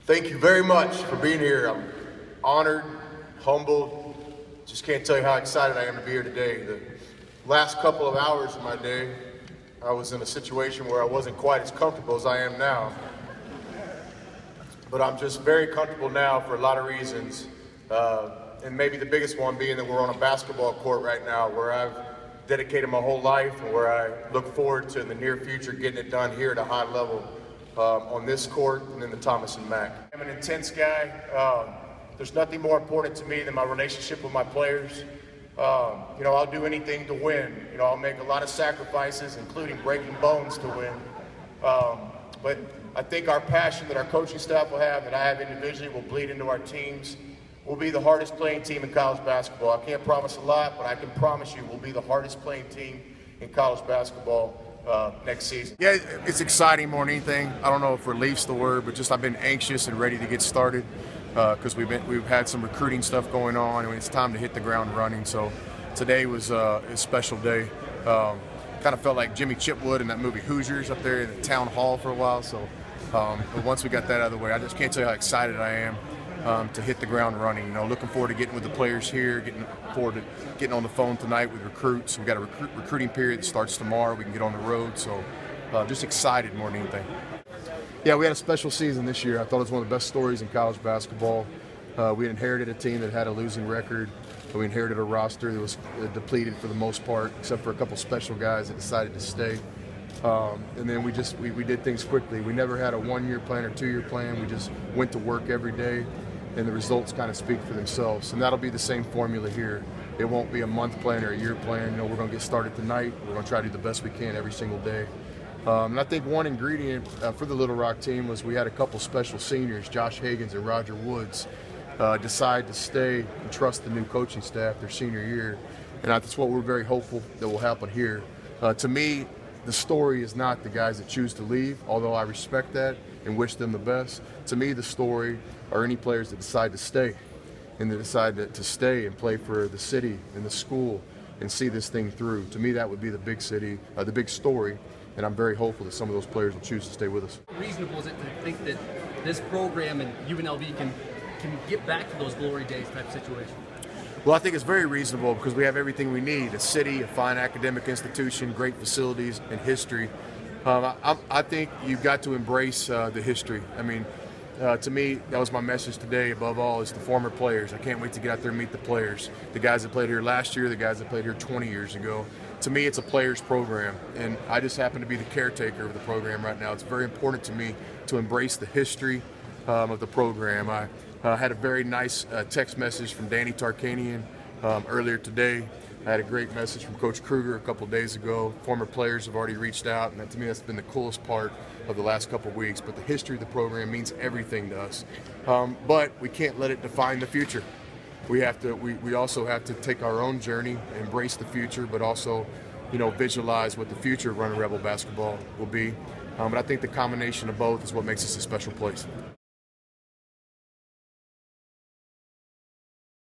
Thank you very much for being here. I'm honored, humbled. Just can't tell you how excited I am to be here today. The last couple of hours of my day, I was in a situation where I wasn't quite as comfortable as I am now. But I'm just very comfortable now for a lot of reasons. And maybe the biggest one being that we're on a basketball court right now where I've dedicated my whole life and where I look forward to in the near future getting it done here at a high level. On this court and in the Thomas and Mack. I'm an intense guy. There's nothing more important to me than my relationship with my players. I'll do anything to win. I'll make a lot of sacrifices, including breaking bones to win. But I think our passion that our coaching staff will have, that I have individually, will bleed into our teams. We'll be the hardest playing team in college basketball. I can't promise a lot, but I can promise you we'll be the hardest playing team in college basketball next season. Yeah, it's exciting more than anything. I don't know if relief's the word, but just I've been anxious and ready to get started because we've had some recruiting stuff going on, and it's time to hit the ground running. So today was a special day. Kind of felt like Jimmy Chitwood in that movie Hoosiers up there in the town hall for a while. So but once we got that out of the way, I just can't tell you how excited I am to hit the ground running. Looking forward to getting with the players here, getting forward to getting on the phone tonight with recruits. We've got a recruiting period that starts tomorrow. We can get on the road, so just excited more than anything. Yeah, we had a special season this year. I thought it was one of the best stories in college basketball. We inherited a team that had a losing record. We inherited a roster that was depleted for the most part, except for a couple special guys that decided to stay. And then we did things quickly. We never had a one-year plan or two-year plan. We just went to work every day, and the results kind of speak for themselves. And that'll be the same formula here. It won't be a month plan or a year plan. We're going to get started tonight. We're going to try to do the best we can every single day. And I think one ingredient for the Little Rock team was we had a couple special seniors, Josh Higgins and Roger Woods, decide to stay and trust the new coaching staff their senior year. And that's what we're very hopeful that will happen here. To me, the story is not the guys that choose to leave, although I respect that and wish them the best. To me, the story are any players that decide to stay, and they decide to stay and play for the city and the school and see this thing through. To me, that would be the big story, and I'm very hopeful that some of those players will choose to stay with us. How reasonable is it to think that this program and UNLV can get back to those glory days type situation? Well, I think it's very reasonable because we have everything we need: a city, a fine academic institution, great facilities, and history. I think you've got to embrace the history. I mean, to me, that was my message today above all, is the former players. I can't wait to get out there and meet the players, the guys that played here last year, the guys that played here 20 years ago. To me, it's a players program, and I just happen to be the caretaker of the program right now. It's very important to me to embrace the history of the program. I had a very nice text message from Danny Tarkanian earlier today. I had a great message from Coach Kruger a couple of days ago. Former players have already reached out, and to me, that's been the coolest part of the last couple of weeks. But the history of the program means everything to us. But we can't let it define the future. We also have to take our own journey, embrace the future, but also, visualize what the future of Running Rebel basketball will be. But I think the combination of both is what makes us a special place.